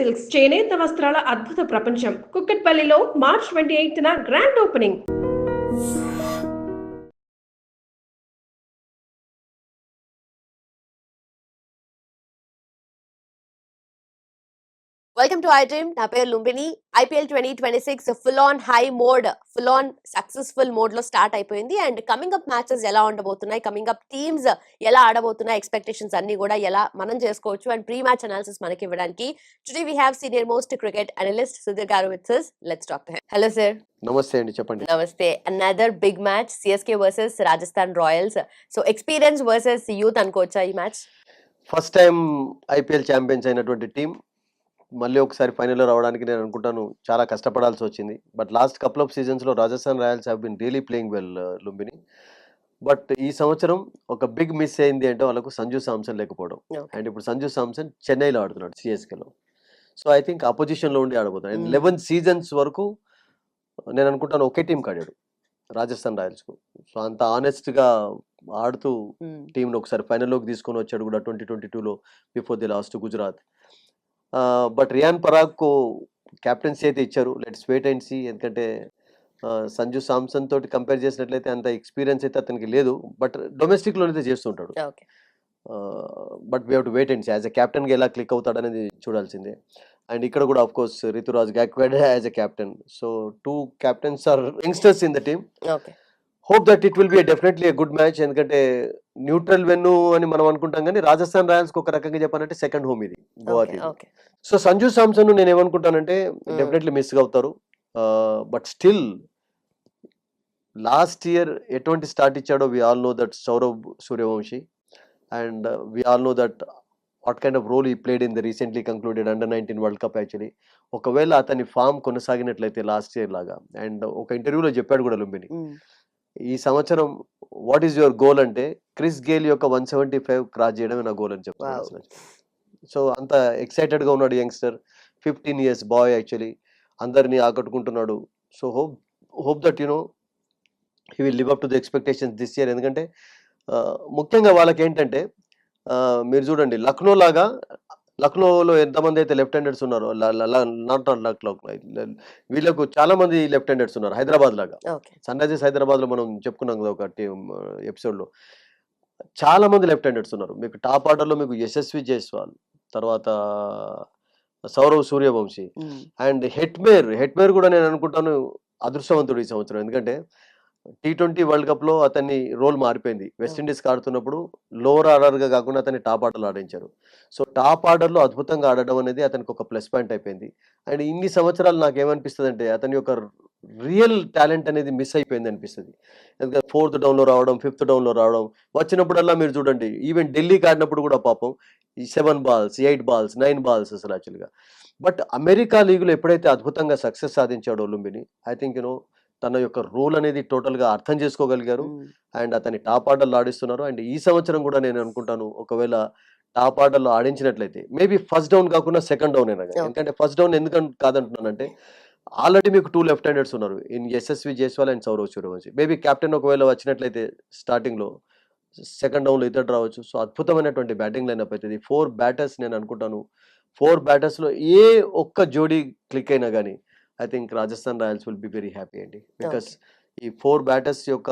Silks చేనేత వస్త్రాల అద్భుత ప్రపంచం. కుక్కట్పల్లిలో మార్చ్ 28న grand opening. Welcome to iDream. నా పేరు Lumbini. IPL 2026 full on high mode, full on successful mode లో స్టార్ట్ అయిపోయింది. అండ్ కమింగ్ అప్ మ్యాచెస్ ఎలా ఉండబోతున్నాయి, కమింగ్ అప్ టీమ్స్ ఎలా ఆడబోతున్నాయి, ఎక్స్పెక్టేషన్స్ అన్ని కూడా ఎలా మనం చేసుకోవచ్చు అండ్ ప్రీ మ్యాచ్ అనాలిసిస్ మనకి ఇవ్వడానికి today we have senior most cricket analyst Sudheer garu with us. Let's talk to him. Hello sir. Namaste అండి, చెప్పండి. Namaste. Another big match, CSK versus Rajasthan Royals. So experience versus youth అనుకోవచ్చా ఈ match? First time IPL champions అయినటువంటి team మళ్ళీ ఒకసారి ఫైనల్లో రావడానికి నేను అనుకుంటాను చాలా కష్టపడాల్సి వచ్చింది. బట్ లాస్ట్ కపుల్ ఆఫ్ సీజన్స్లో Rajasthan Royals have been really playing well Lumbini. But ఈ సంవత్సరం ఒక బిగ్ మిస్ అయింది అంటే వాళ్ళకు సంజు సామ్సన్ లేకపోవడం. అండ్ ఇప్పుడు సంజు సామ్సన్ చెన్నైలో ఆడుతున్నాడు, CSKలో. సో ఐ థింక్ అపోజిషన్లో ఉండి ఆడబోతున్నాడు. అండ్ 11 సీజన్స్ వరకు నేను అనుకుంటాను ఒకే టీంకి ఆడాడు, రాజస్థాన్ రాయల్స్కు. సో అంత ఆనెస్ట్గా ఆడుతూ టీంను ఒకసారి ఫైనల్లోకి తీసుకొని వచ్చాడు కూడా 2022లో, before the last Gujarat. But Riyan పరాగ్కు క్యాప్టెన్సీ అయితే ఇచ్చారు. Let's wait and see. ఎందుకంటే సంజు సామ్సన్ తోటి కంపేర్ చేసినట్లయితే అంత ఎక్స్పీరియన్స్ అయితే అతనికి లేదు. బట్ డొమెస్టిక్లోనైతే చేస్తుంటాడు. But we have to wait and see. As a క్యాప్టెన్గా ఎలా క్లిక్ అవుతాడు అనేది చూడాల్సిందే. అండ్ ఇక్కడ కూడా of course Ruturaj Gaikwad as a captain. So 2 captains are youngsters in the team. Hope that it will be definitely a good match. ఎందుకంటే neutral venue అని మనం అనుకుంటాం, కానీ రాజస్థాన్ రాయల్స్కి ఒక రకంగా చెప్పాలంటే సెకండ్ హోమ్ ఇది, గోవా టీమ్. సో సంజు సామ్సన్ నేను ఏమనుకుంటానంటే డెఫినెట్లీ మిస్ అవుతారు. బట్ స్టిల్ లాస్ట్ ఇయర్ ఎటువంటి స్టార్ట్ ఇచ్చాడో we all know that Sourav Suryavanshi. And we all know that what kind of role he played in the recently concluded under world cup. Actually ఒకవేళ అతని form కొనసాగినట్లయితే last year లాగా, అండ్ ఒక ఇంటర్వ్యూలో చెప్పాడు కూడా లుంబిని, ఈ సంవత్సరం వాట్ ఈస్ యువర్ గోల్ అంటే క్రిస్ గేల్ యొక్క 175 క్రాస్ చేయడమే నా గోల్ అని చెప్తున్నాను. సో అంత ఎక్సైటెడ్గా ఉన్నాడు యంగ్స్టర్, 15 years బాయ్. యాక్చువల్లీ అందరినీ ఆకట్టుకుంటున్నాడు. So hope that he will live up to the expectations this year. ఎందుకంటే ముఖ్యంగా వాళ్ళకి ఏంటంటే మీరు చూడండి, లక్నోలో ఎంతమంది అయితే లెఫ్ట్ హ్యాండర్స్ ఉన్నారో, నాట్ లక్నో, వీళ్ళకు చాలా మంది లెఫ్ట్ హ్యాండర్స్ ఉన్నారు. హైదరాబాద్ లాగా, సన్ రైజర్స్ హైదరాబాద్లో మనం చెప్పుకున్నాం కదా ఒక ఎపిసోడ్లో, చాలా మంది లెఫ్ట్ హ్యాండర్స్ ఉన్నారు. మీకు టాప్ ఆర్డర్లో మీకు యశస్వి జైస్వాల్, తర్వాత సౌరవ్ సూర్యవంశీ, అండ్ హెట్మేర్ కూడా నేను అనుకుంటాను అదృష్టవంతుడు ఈ సంవత్సరం. ఎందుకంటే T20 వరల్డ్ కప్లో అతన్ని రోల్ మారిపోయింది. వెస్టిండీస్కి ఆడుతున్నప్పుడు లోవర్ ఆర్డర్గా కాకుండా అతన్ని టాప్ ఆర్డర్లో ఆడించారు. సో టాప్ ఆర్డర్లో అద్భుతంగా ఆడడం అనేది అతనికి ఒక ప్లస్ పాయింట్ అయిపోయింది. అండ్ ఇన్ని సంవత్సరాలు నాకేమనిపిస్తుంది అంటే అతని యొక్క రియల్ టాలెంట్ అనేది మిస్ అయిపోయింది అనిపిస్తుంది. ఎందుకంటే 4th డౌన్లో రావడం, 5th డౌన్లో రావడం, వచ్చినప్పుడల్లా మీరు చూడండి, ఈవెన్ ఢిల్లీకి ఆడినప్పుడు కూడా పాపం 7 balls, 8 balls, 9 balls అసలు యాక్చువల్గా. బట్ అమెరికా లీగ్లో ఎప్పుడైతే అద్భుతంగా సక్సెస్ సాధించాడో లుంబిని, ఐ థింక్ తన యొక్క రోల్ అనేది టోటల్గా అర్థం చేసుకోగలిగారు. అండ్ అతన్ని టాప్ ఆర్డర్లో ఆడిస్తున్నారు. అండ్ ఈ సంవత్సరం కూడా నేను అనుకుంటాను ఒకవేళ టాప్ ఆర్డర్లో ఆడించినట్లయితే మేబీ ఫస్ట్ డౌన్ కాకుండా సెకండ్ డౌన్ అయినా. ఎందుకంటే ఫస్ట్ డౌన్ ఎందుకంటే కాదంటున్నానంటే ఆల్రెడీ మీకు 2 లెఫ్ట్ హ్యాండర్స్ ఉన్నారు in Yashasvi Jaiswal and Sourav Suryavanshi. Maybe captain ఒకవేళ వచ్చినట్లయితే స్టార్టింగ్లో సెకండ్ డౌన్లో ఇద్దరు రావచ్చు. సో అద్భుతమైనటువంటి బ్యాటింగ్ లైనప్ అవుతుంది. 4 batters నేను అనుకుంటాను 4 battersలో ఏ ఒక్క జోడీ క్లిక్ అయినా కానీ I think Rajasthan Royals will be very happy అండి. బికాస్ ఈ 4 batters యొక్క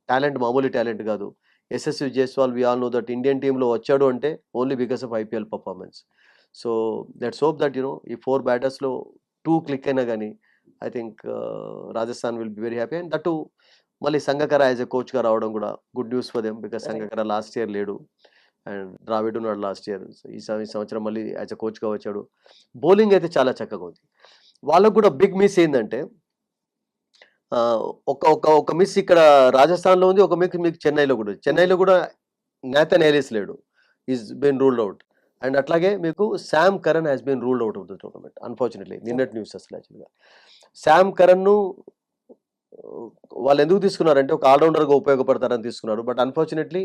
టాలెంట్ మామూలు టాలెంట్ కాదు. Yashasvi Jaiswal we all know that Indian టీంలో వచ్చాడు అంటే only because of IPL performance. So let's hope that ఈ 4 battersలో 2 క్లిక్ అయినా కానీ I think Rajasthan will be very happy. And that మళ్ళీ సంగకర యాజ్ ఎ కోచ్గా రావడం కూడా good news for them. Because Sangakkara last year లేడు అండ్ ద్రావిడ్ ఉన్నాడు లాస్ట్ ఇయర్. ఈ సంవత్సరం మళ్ళీ యాజ్ ఎ కోచ్గా వచ్చాడు. బౌలింగ్ అయితే చాలా చక్కగా ఉంది. వాళ్ళకు కూడా బిగ్ మిస్ ఏంటంటే ఒక మిస్ ఇక్కడ రాజస్థాన్లో ఉంది, ఒక మిస్ మీకు చెన్నైలో కూడా నేథన్ ఎలిస్ లేడు, is been ruled out. And అట్లాగే మీకు Sam Curran has been ruled out of the tournament unfortunately. నిన్నటి న్యూస్ అసలు యాక్చువల్గా శామ్ కరన్ను వాళ్ళు ఎందుకు తీసుకున్నారంటే ఒక ఆల్రౌండర్గా ఉపయోగపడతారని తీసుకున్నారు. బట్ అన్ఫార్చునేట్లీ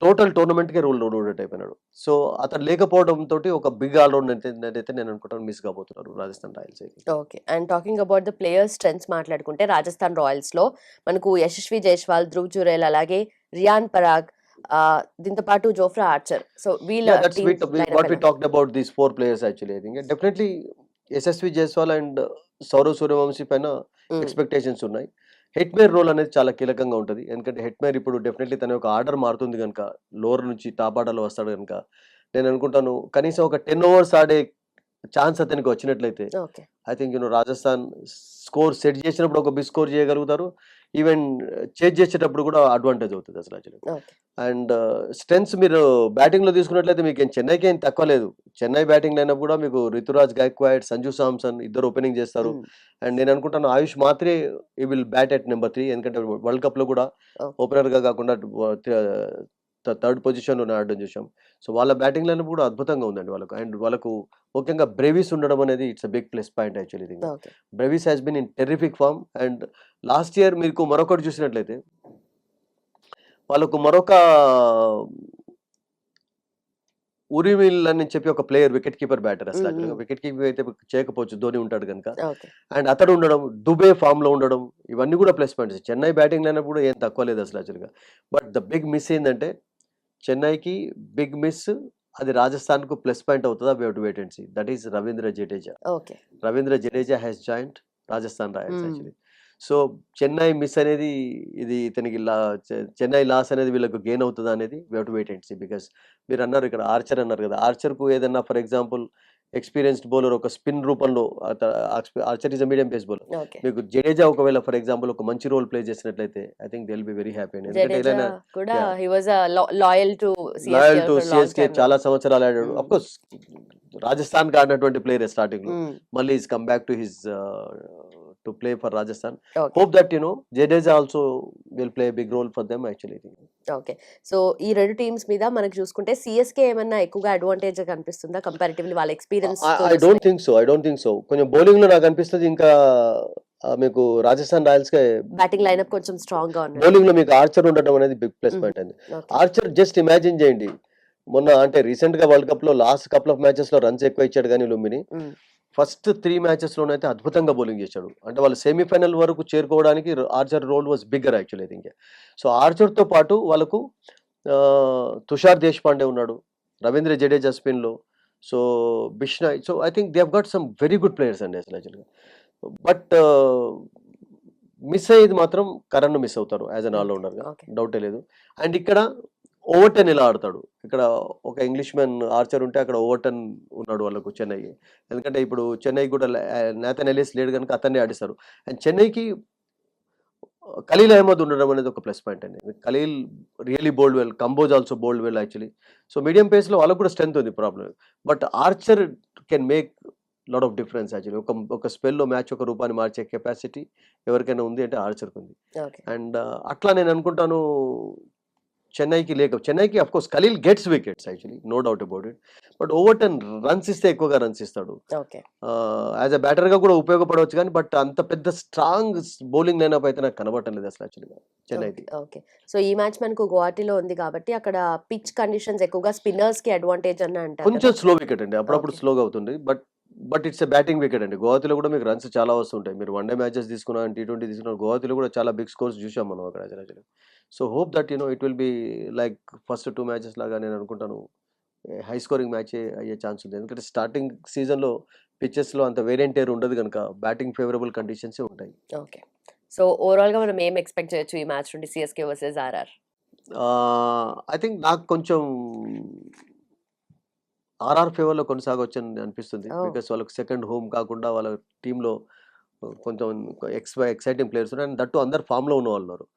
టోటల్ టోర్నమెంట్కే రూల్డ్ అయిపోయినాడు. సో అతను లేకపోవడంతో ఒక బిగ్ ఆల్రౌండ్ అయితే నేను అనుకుంటాను మిస్ కాబోతున్నారు రాజస్థాన్ రాయల్స్ అయితే. Okay. And talking about the players strengths మాట్లాడుకుంటే రాజస్థాన్ రాయల్స్ లో మనకు యశస్వి జైస్వాల్, ధ్రువ్ జురేల్, అలాగే రియాన్ పరాగ్, దీంతో పాటు జోఫ్రా ఆర్చర్. సో వీళ్ళ Yeah, that's team what we talked about these 4 players actually. I think definitely Yashasvi Jaiswal and Sourav Suryavanshi పైన ఎక్స్పెక్టేషన్స్ ఉన్నాయి. హెట్మేర్ రోల్ అనేది చాలా కీలకంగా ఉంటుంది. ఎందుకంటే హెట్మేర్ ఇప్పుడు డెఫినెట్లీ తన యొక్క ఆర్డర్ మారుతుంది కనుక, లోవర్ నుంచి టాప్ ఆర్డర్లో వస్తాడు కనుక నేను అనుకుంటాను కనీసం ఒక 10 ఓవర్స్ ఆడే ఛాన్స్ అతనికి వచ్చినట్లయితే okay. I think Rajasthan score set చేసినప్పుడు ఒక బిగ్ స్కోర్ చేయగలుగుతారు. ఈవెన్ చేజ్ చేసేటప్పుడు కూడా అడ్వాంటేజ్ అవుతుంది అసలు యాక్చువల్లీ. ఓకే. అండ్ స్ట్రెంగ్స్ మీరు బ్యాటింగ్లో తీసుకున్నట్లయితే మీకు చెన్నైకి ఏం తక్కువ లేదు. చెన్నై బ్యాటింగ్ లైనప్ కూడా మీకు రితురాజ్ గైక్వాడ్, సంజు సామ్సన్ ఇద్దరు ఓపెనింగ్ చేస్తారు. అండ్ నేను అనుకుంటాను ఆయుష్ మాత్రే ఈ విల్ బ్యాట్ ఎట్ నెంబర్ 3. ఎందుకంటే వరల్డ్ కప్లో కూడా ఓపెనర్గా కాకుండా థర్డ్ పొజిషన్లో ఆడడం చూసాం. సో వాళ్ళ బ్యాటింగ్ లైనప్ కూడా అద్భుతంగా ఉందండి వాళ్ళకు. అండ్ వాళ్ళకు ముఖ్యంగా బ్రెవిస్ ఉండడం అనేది it's a big plus point actually. Brevis has been in terrific form. And last year మీకు మరొకటి చూసినట్లయితే వాళ్ళకు మరొక ఉరిమిల్ అని చెప్పి ఒక ప్లేయర్ వికెట్ కీపర్ బ్యాటర్ అసలు యాక్చువల్గా వికెట్ కీపర్ అయితే చేయకపోవచ్చు, ధోని ఉంటాడు కనుక. అండ్ అతడు ఉండడం, దుబే ఫామ్ లో ఉండడం, ఇవన్నీ కూడా plus points. Chennai batting lineup కూడా ఏం తక్కువ లేదు అసలు యాక్చువల్గా. బట్ ద బిగ్ మిస్ ఏంటంటే చెన్నైకి బిగ్ మిస్, అది రాజస్థాన్ కు ప్లస్ పాయింట్ అవుతుందా? We have to wait and see. That is Ravindra Jadeja. Ravindra Jadeja has joint Rajasthan Royals actually. So Chennai miss అనేది ఇది ఇతనికి చెన్నై లాస్ అనేది వీళ్ళకు గెయిన్ అవుతుందా అనేది we have to wait and see. Because మీరు అన్నారు ఇక్కడ ఆర్చర్ అన్నారు కదా, ఆర్చర్కు ఏదన్నా ఫర్ ఎగ్జాంపుల్ ఎక్స్పీరియన్స్డ్ బౌలర్ ఒక స్పిన్ రూపంలో, Archer is medium pace bowler, మీకు జడేజా ఒకవేళ ఫర్ ఎగ్జాంపుల్ ఒక మంచి రోల్ ప్లే చేసినట్లయితే I think they will be very happy. Loyal to CSK చాలా సంవత్సరాలు ఆడాడు. అఫ్ కోర్స్ రాజస్థాన్ కి ఆడినటువంటి ప్లేయర్ స్టార్టింగ్ లో, మళ్ళీ is come back to his to play for Rajasthan. Hope that Jadeja also will play a big role for them actually. Okay. So ఈ రెండు teams మీద మనకు చూసుకుంటే సిఎస్కే ఏమన్నా ఎక్కువగా అడ్వాంటేజ్ కనిపిస్తుందా కంపారిటివ్లీ వాళ్ళ experience? I don't think so. కొంచెం బౌలింగ్ లో నాకు అనిపిస్తుంది ఇంకా మీకు రాజస్థాన్ రాయల్స్ కే బ్యాటింగ్ లైనప్ కొంచెం స్ట్రాంగ్ గా ఉంది. బౌలింగ్ లో మీకు ఆర్చర్ ఉండడం అనేది బిగ్ ప్లస్ పాయింట్ అండి. ఆర్చర్ జస్ట్ ఇమాజిన్ చేయండి, మొన్న అంటే రీసెంట్ గా వరల్డ్ కప్ లో లాస్ట్ కపుల్ ఆఫ్ మ్యాచెస్ లో రన్స్ ఎక్కువ ఇచ్చాడు కానీ లుంబిని ఫస్ట్ 3 మ్యాచెస్ లోనైతే అద్భుతంగా బౌలింగ్ చేశాడు. అంటే వాళ్ళు సెమీఫైనల్ వరకు చేరుకోవడానికి Archer role was bigger actually I think. So Archer తో పాటు వాళ్ళకు తుషార్ దేశపాండే ఉన్నాడు, రవీంద్ర జడేజా స్పిన్ లో, so Bishnoi. So I think they have got some very good players అండి అసలు యాక్చువల్గా. బట్ మిస్ అయ్యేది మాత్రం కరణ్ మిస్ అవుతారు యాజ్ అన్ ఆల్రౌండర్ గా, డౌటే లేదు. అండ్ ఇక్కడ ఓవర్టన్ ఎలా ఆడతాడు, ఇక్కడ ఒక ఇంగ్లీష్ మ్యాన్ ఆర్చర్ ఉంటే అక్కడ ఓవర్టన్ ఉన్నాడు వాళ్ళకు చెన్నై. ఎందుకంటే ఇప్పుడు చెన్నై కూడా నేతన్ ఎలియస్ లేడు కనుక అతన్ని ఆడిస్తారు. అండ్ చెన్నైకి ఖలీల్ అహ్మద్ ఉండడం అనేది ఒక ప్లస్ పాయింట్ అండి. ఖలీల్ రియలీ బోల్డ్ వెల్, కంబోజ్ ఆల్సో బోల్డ్ వెల్ యాక్చువల్లీ. సో మీడియం పేస్లో వాళ్ళకు కూడా స్ట్రెంత్ ఉంది, problem. But Archer can make lot of difference actually. ఒక స్పెల్లో మ్యాచ్ ఒక రూపాన్ని మార్చే కెపాసిటీ ఎవరికైనా ఉంది అంటే ఆర్చర్కి ఉంది. అండ్ అట్లా నేను అనుకుంటాను చెన్నైకి of course Khaleel gets wickets actually, no doubt about it. But Overton runs ఇస్తే ఎక్కువగా రన్స్ ఇస్తాడు, యాజ్ అ బ్యాటర్ గా కూడా ఉపయోగపడవచ్చు కానీ బట్ అంత పెద్ద స్ట్రాంగ్ బౌలింగ్ లైనప్ అయితే నాకు కనబడటం లేదు అసలు యాక్చువల్గా చెన్నైకి. ఓకే. సో ఈ మ్యాచ్ మనకు గువాహటిలో ఉంది కాబట్టి అక్కడ పిచ్ కండిషన్స్ ఎక్కువగా స్పిన్నర్స్ కి అడ్వాంటేజ్ అని అంటారు. కొంచెం స్లో వికెట్ అండి, అప్పుడప్పుడు స్లోగా అవుతుంది. But it's a batting wicket అండి. గువాహతిలో కూడా మీకు రన్స్ చాలా వస్తుంటాయి. మీరు వన్డే మ్యాచెస్ తీసుకున్నా, T20 తీసుకున్నా, గువాహతిలో కూడా చాలా బిగ్ స్కోర్స్ చూసాం మనం అక్కడ actually. So hope that it will be like first 2 matches లాగా నేను అనుకుంటాను హై స్కోరింగ్ మ్యాచ్ అయ్యే ఛాన్స్ ఉంది. ఎందుకంటే స్టార్టింగ్ సీజన్లో పిచ్చెస్లో అంత వేరియంట్ ఉండదు కనుక బ్యాటింగ్ ఫేవరబుల్ కండిషన్స్ ఉంటాయి. ఓకే. సో ఓవరాల్ గా మనం ఏం ఎక్స్పెక్ట్ చేయొచ్చు ఈ మ్యాచ్ నుండి CSK versus RR? I think నాకు కొంచెం ఆర్ఆర్ ఫేవర్లో కొనసాగవచ్చు అని అనిపిస్తుంది. బికాస్ వాళ్ళకి సెకండ్ హోమ్ కాకుండా వాళ్ళ టీంలో కొంచెం ఎక్సైటింగ్ ప్లేయర్స్ ఉన్నారు. అండ్ దట్టు అందరు ఫామ్లో ఉన్న వాళ్ళు ఉన్నారు.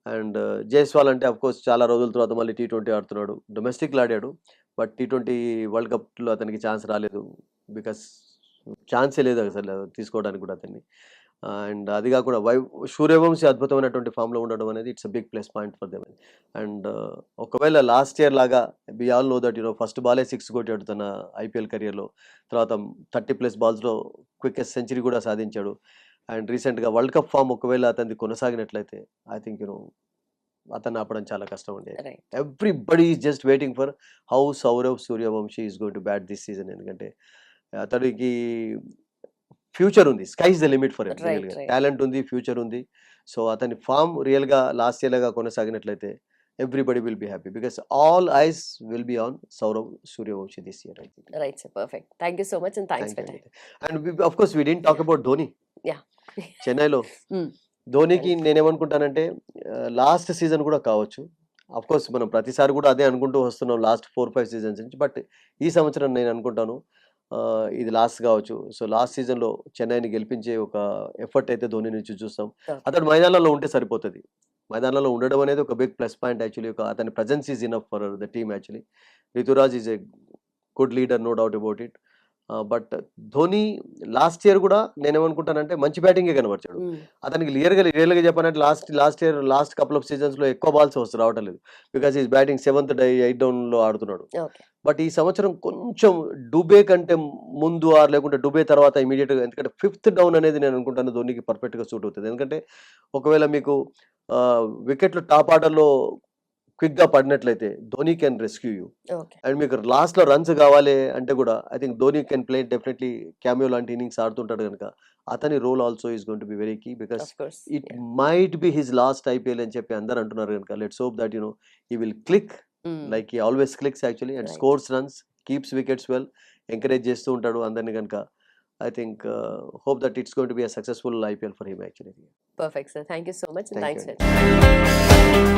అండ్ జైస్వాల్ అంటే అఫ్ కోర్స్ చాలా రోజుల తర్వాత మళ్ళీ T20 ఆడుతున్నాడు. డొమెస్టిక్లో ఆడాడు బట్ T20 వరల్డ్ కప్లో అతనికి ఛాన్స్ రాలేదు. బికాస్ ఛాన్సే లేదు అసలు తీసుకోవడానికి కూడా అతన్ని. అండ్ అది కాకుండా సూర్యవంశీ అద్భుతమైనటువంటి ఫామ్లో ఉండడం అనేది it's a big plus point for them. And ఒకవేళ లాస్ట్ ఇయర్ లాగా we all know that first బాలే 6 కొట్టాడు తన ఐపీఎల్ కెరియర్లో, తర్వాత 30+ బాల్స్లో క్వికెస్ట్ సెంచరీ కూడా సాధించాడు. అండ్ రీసెంట్గా వరల్డ్ కప్ ఫామ్ ఒకవేళ అతనిది కొనసాగినట్లయితే ఐ థింక్ అతన్ని ఆపడం చాలా కష్టం ఉండేది. Everybody is just waiting for how Sourav Suryavanshi is going to bat this season. ఎందుకంటే అతడికి ఫ్యూచర్ ఉంది, sky's the limit for him. Talent ఉంది, ఫ్యూచర్ ఉంది. సో అతని ఫామ్ రియల్గా లాస్ట్ ఇయర్ లాగా కొనసాగినట్లయితే everybody will be happy because all eyes will be on Saurav Suryavanshi this year, I think. Right sir, perfect. Thank you so much and thanks Thank for you, time. Anita. And of course we didn't talk about Dhoni. Yeah. చెన్నైలో Hmm. ధోనికి నేనేమనుకుంటానంటే last season కూడా కావచ్చు. Of course మనం ప్రతిసారి కూడా అదే అనుకుంటూ వస్తున్నాం last 4-5 seasons నుంచి. బట్ ఈ సంవత్సరం నేను అనుకుంటాను ఇది లాస్ట్ కావచ్చు. సో లాస్ట్ సీజన్లో చెన్నైని గెలిపించే ఒక ఎఫర్ట్ అయితే ధోని నుంచి చూస్తాం. Okay. అతడు మైదానంలో ఉంటే సరిపోతుంది. మైదానంలో ఉండడం అనేది ఒక బిగ్ ప్లస్ పాయింట్ యాక్చువల్లీ. అతని presence is enough for the team actually. Ruturaj is a good leader, no doubt about it. But Dhoni last year కూడా నేనేమనుకుంటానంటే మంచి బ్యాటింగే కనబరిచాడు. అతనికి రియల్గా చెప్పాలంటే last year last couple of సీజన్స్లో ఎక్కువ బాల్స్ రావటం లేదు. బికాస్ ఈజ్ బ్యాటింగ్ 7th 8 డౌన్లో ఆడుతున్నాడు. ఓకే. బట్ ఈ సంవత్సరం కొంచెం డుబే కంటే ముందు లేకుంటే డుబే తర్వాత ఇమీడియట్గా, ఎందుకంటే 5th డౌన్ అనేది నేను అనుకుంటాను ధోనికి పర్ఫెక్ట్గా సూట్ అవుతుంది. ఎందుకంటే ఒకవేళ మీకు వికెట్లు టాప్ ఆర్డర్లో క్విక్గా పడినట్లయితే Dhoni can rescue you. Okay. And మీకు లాస్ట్లో రన్స్ కావాలి అంటే కూడా I think Dhoni can play definitely cameo లాంటి ఇన్నింగ్స్ ఆడుతుంటాడు కనుక అతని role also is going to be very key because of course. It might be his last IPL అని చెప్పి అందరు అంటున్నారు కనుక let's hope that he will click like he always clicks actually and Right. Scores runs, keeps wickets well, encourage చేస్తూ ఉంటాడు అందరిని కనుక. I think hope that it's going to be a successful IPL for him actually. Perfect sir, thank you so much and Thank thanks you. For